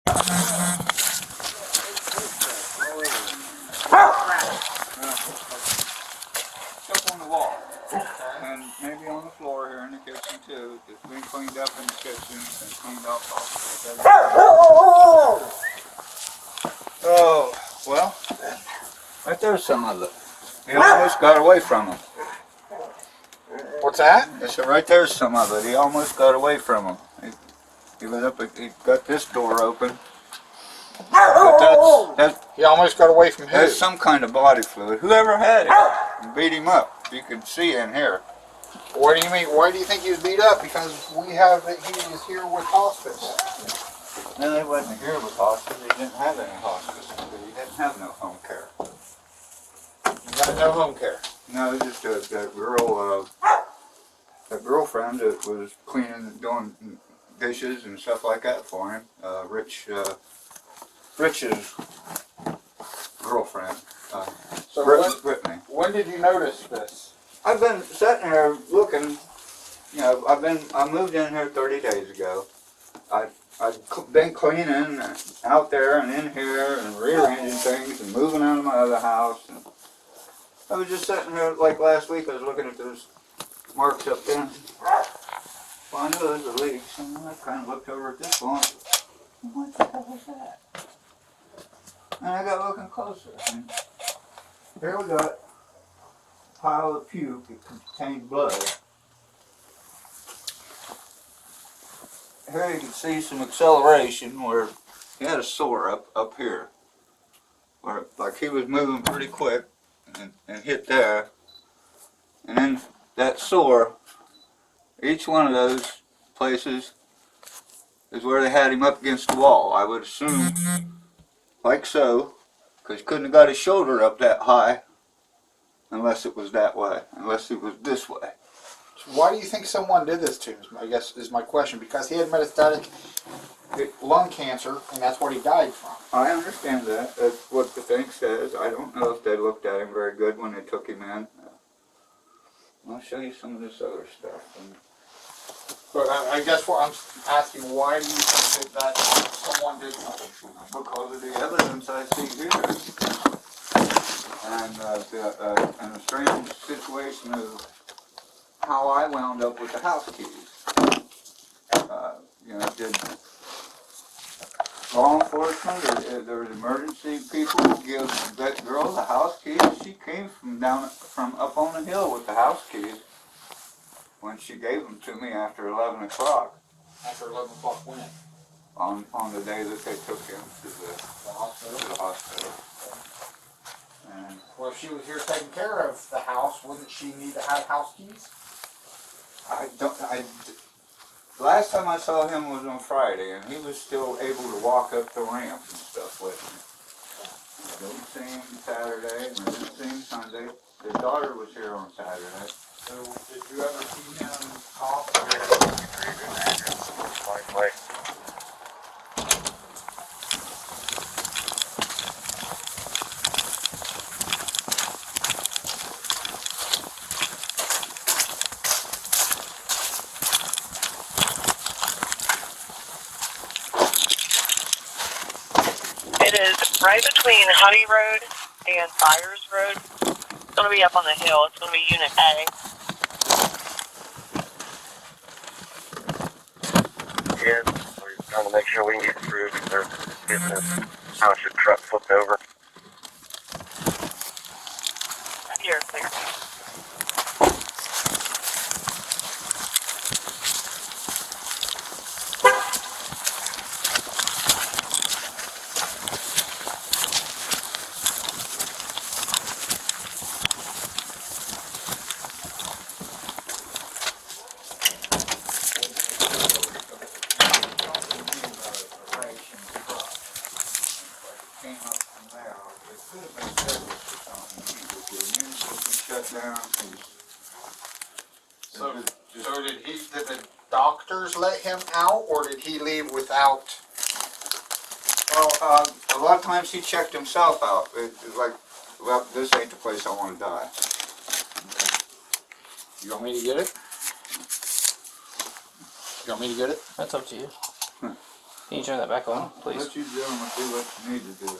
Up on the wall. And maybe on the floor here in the kitchen too. It's been cleaned up in the kitchen and cleaned off Oh, well, right there's some of it. He almost got away from him. What's that? I said, right there's some of it. He almost got away from him. He went up, he got this door open. But that's He almost got away from who? That's some kind of body fluid. Whoever had it and beat him up. You can see in here. What do you mean? Why do you think he was beat up? Because we have that he is here with hospice. No, he wasn't here with hospice. He didn't have any hospice. He didn't have no home care. You got no home care. No, just that girl, a girlfriend that was cleaning, doing dishes and stuff like that for him. Rich's girlfriend. Brittany. When did you notice this? I've been sitting here looking. You know, I moved in here 30 days ago. I've been cleaning out there and in here and rearranging things and moving out of my other house. And I was just sitting here like last week. I was looking at those marks up there. Well, I knew those were leaks, and I kind of looked over at this one. What the hell was that? And I got looking closer. And here we got a pile of puke that contained blood. Here you can see some acceleration where he had a sore up here. Where like he was moving pretty quick and hit there. And then that sore, each one of those places is where they had him up against the wall. I would assume, like so, because he couldn't have got his shoulder up that high unless it was that way, unless it was this way. So why do you think someone did this to him, I guess is my question. Because he had metastatic lung cancer, and that's what he died from. I understand that. That's what the thing says. I don't know if they looked at him very good when they took him in. I'll show you some of this other stuff. But I guess what I'm asking, why do you think that someone did something? Because of the evidence I see here. And a strange situation of how I wound up with the house keys. You know, did law enforcement or there was emergency people give that girl the house keys? She came from up on the hill with the house keys when she gave them to me after 11 o'clock. After 11 o'clock when? On the day that they took him to the hospital. And well, if she was here taking care of the house, wouldn't she need to have house keys? Last time I saw him was on Friday, and he was still able to walk up the ramp and stuff with me. I didn't see him Saturday, and I didn't see him Sunday. His daughter was here on Saturday. So, did you ever see him talk? It is right between Honey Road and Byers Road. It's going to be up on the hill. It's going to be Unit A. Yeah, we're trying to make sure we can get through because there's business township truck flipped over. You're clear. Did the doctors let him out, or did he leave without? Well, a lot of times he checked himself out. It's like, well, this ain't the place I want to die. You want me to get it? You want me to get it? That's up to you. Can you turn that back on, I'll please? let you gentlemen do what you need to do.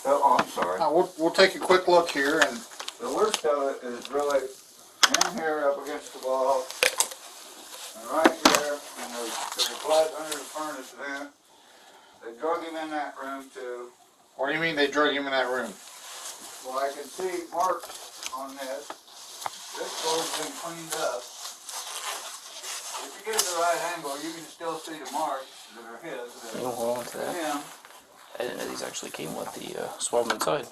Oh, I'm sorry. Now, we'll take a quick look here, and The worst of it is really in here up against the wall, and right here, and there's blood under the furnace vent. They drug him in that room too. what do you mean they drug him in that room? Well, I can see marks on this. This floor's been cleaned up. If you get it the right angle, you can still see the marks that are his. You don't hold on to that. Yeah. I didn't know these actually came with the swab inside.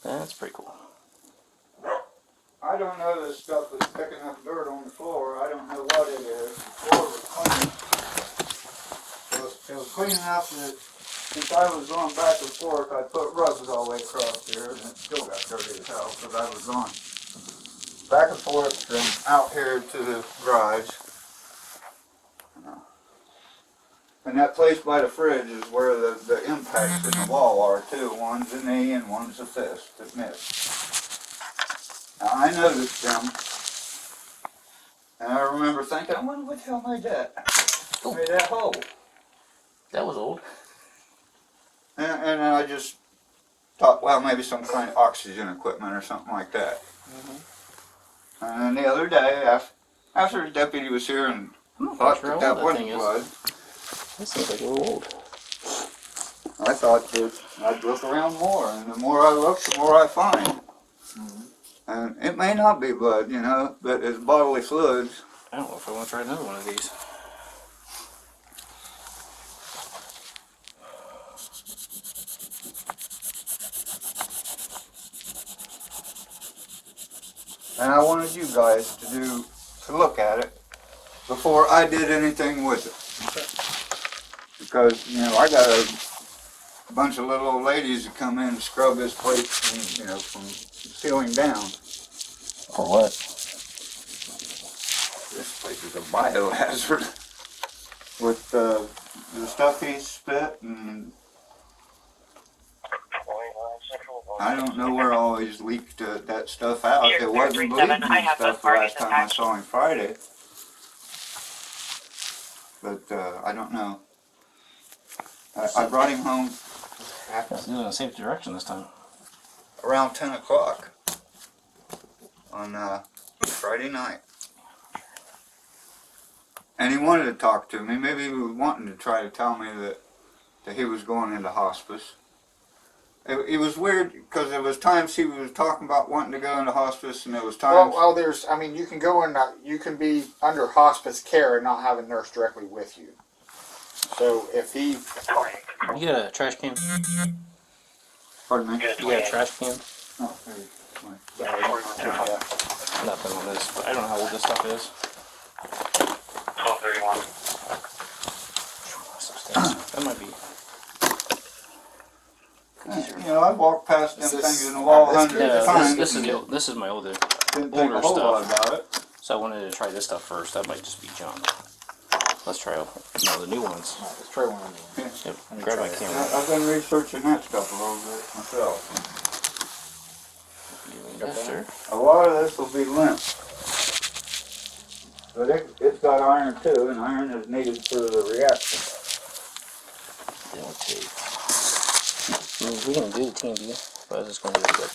That's pretty cool. I don't know this stuff is picking up dirt on the floor. I don't know what it is. The floor was clean. It was clean enough that since I was going back and forth, I put rugs all the way across here, and it still got dirty as hell because I was going back and forth from out here to the garage. And that place by the fridge is where the impacts in the wall are too. One's a knee and one's a fist that missed. Now I noticed them, and I remember thinking, I wonder what the hell made that? Made that hole. That was old. And I just thought, well, maybe some kind of oxygen equipment or something like that. Mm-hmm. And then the other day, after the deputy was here and thought sure that how old that wasn't thing is. blood, This seems like a little old. I thought that I'd look around more, and the more I look, the more I find. Mm-hmm. And it may not be blood, you know, but it's bodily fluids. I don't know if I want to try another one of these. And I wanted you guys to look at it before I did anything with it. Because, you know, I got a bunch of little old ladies that come in and scrub this place from, you know, from ceiling down. For what? This place is a biohazard with the stuff he spit, and I don't know where I always leaked that stuff out. Here, It wasn't 337, bleeding I and have stuff both the last parties time I attached. saw him Friday. But I don't know. I brought him home Let's do it in the same direction this time. around 10 o'clock on Friday night. And he wanted to talk to me. Maybe he was wanting to try to tell me that he was going into hospice. It was weird because there was times he was talking about wanting to go into hospice, and there was times... Well, I mean, you can go in, you can be under hospice care and not have a nurse directly with you. So if he... You got a trash can? Pardon me? You got a trash can? Oh, there you go. Nothing on this, but I don't know how old this stuff is. 1231. That might be. You know, I've walked past them things in the wall hundreds of times. This is my older Didn't think a whole lot about it. So I wanted to try this stuff first. That might just be junk. Let's try the new ones. All right, let's try one of these. Yep. Grab my camera. I've been researching that stuff a little bit myself. Yes, sir. A lot of this will be limp. But it's got iron too, and iron is needed for the reaction. Okay. We can do the TND, but I was just going to do it quick.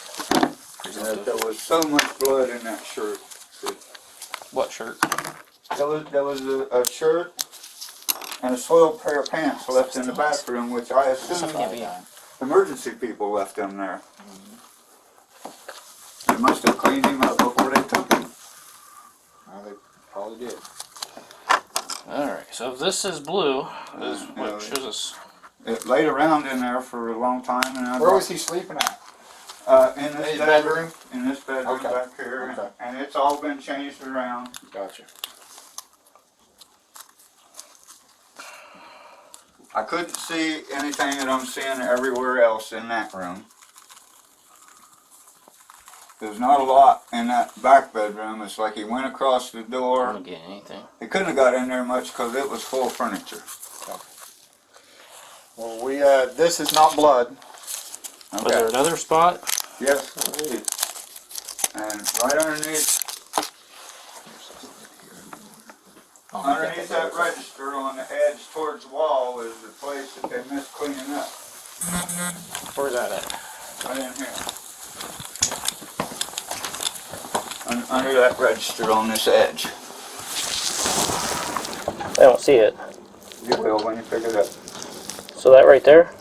You know, there was so much blood in that shirt. What shirt? There was a shirt and a soiled pair of pants left in the bathroom, which I assume Can't be. emergency people left them there. They must have cleaned him up before they took him. Well, they probably did. Alright, so if this is blue, this is Yeah, what shows us. It laid around in there for a long time, and Where was he sleeping at? in this his bedroom, in this bedroom Okay. back here, Okay. and it's all been changed around. Gotcha. I couldn't see anything that I'm seeing everywhere else in that room. There's not a lot in that back bedroom. It's like he went across the I door. don't get anything. He couldn't have got in there much because it was full of furniture. Well, this is not blood. Was there another spot? Yes, indeed. And right underneath, Underneath that register on the edge towards the wall is the place that they missed cleaning up. Where's that at? Right in here. Under that register on this edge. I don't see it. You will when you pick it up. So that right there?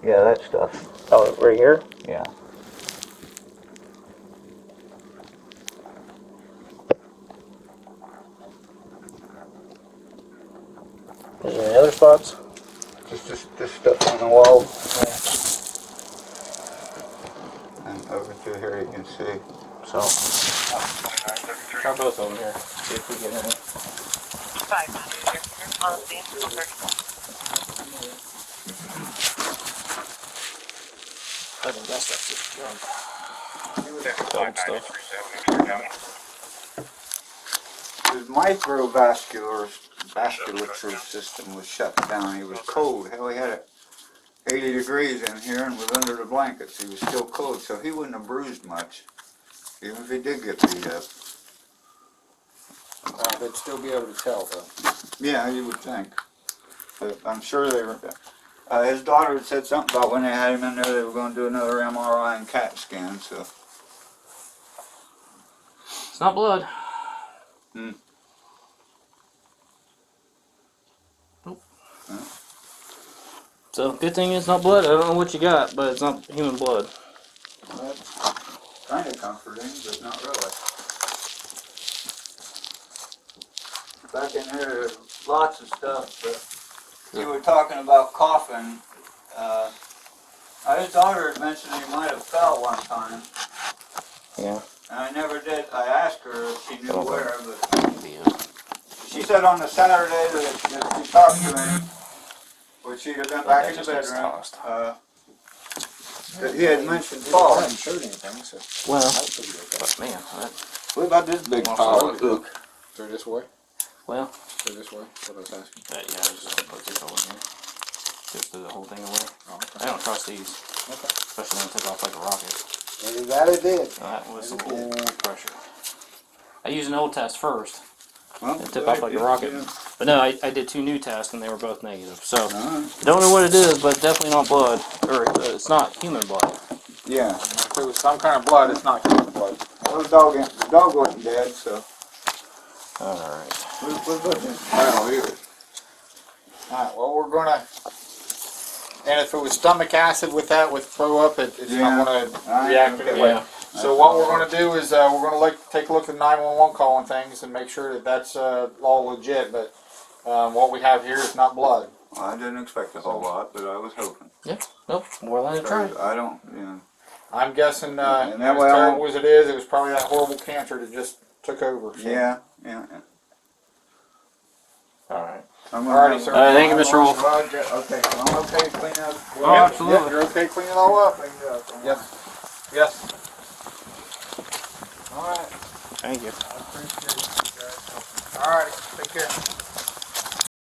Yeah, that stuff. Oh, right here? Yeah. Is there any other spots? Just this stuff on the wall. And over through here you can see. So, try both of them here. See if we get any. 5 on the filter. I think that stuff's just junk. His vasculature system was shut down. He was cold. Hell, he had it 80 degrees in here and was under the blankets. He was still cold, so he wouldn't have bruised much, even if he did get beat up. They'd still be able to tell, though. Yeah, you would think. But I'm sure they were. His daughter had said something about when they had him in there, they were going to do another MRI and CAT scan. So It's not blood. Hmm. Nope. So, good thing it's not blood. I don't know what you got, but it's not human blood. That's kind of comforting, but not really. Back in here, there's lots of stuff, but you were talking about coughing. His daughter had mentioned he might have fell one time. Yeah. And I never did. I asked her if she knew where, but Yeah. she said on the Saturday that she talked to him, which she'd have been back in the bedroom, that he had mentioned I falling. haven't showed anything, so Well, that should be okay. but man, that, What about this big pile of ook? They're this way? well, They're this way? That's what I was asking. yeah, I was just gonna put this all in here. Just threw the whole thing away. Oh, I don't trust these, okay. especially when it took off like a rocket. And that it did. That was some old pressure. I used an old test first. Well, It took off like a rocket. yeah. But no, I did 2 new tests and they were both negative. So, Alright. don't know what it is, but definitely not blood. Or it's not human blood. Yeah. If it was some kind of blood, it's not human blood. Well, the dog wasn't dead, so Alright. we'll put this pile here. Alright, well, we're gonna. And if it was stomach acid with that, with throw up, it's Yeah. not gonna react Okay. anyway. Yeah. So what we're gonna do is we're gonna take a look at 911 call and things and make sure that that's all legit. But what we have here is not blood. Well, I didn't expect a whole lot, but I was hoping. Yeah. Nope. More than I tried. I don't, you know. I'm guessing And as that way terrible as it is, it was probably that horrible cancer that just took over. So. Yeah. Alright. I'm Alrighty, sir. Thank you, Mr. Wolf. Okay, so I'm okay to clean up. Oh, absolutely. Yep, you're okay cleaning it all up. Yes. Yes. Alright. Thank you. I appreciate it, guys. Alright, take care.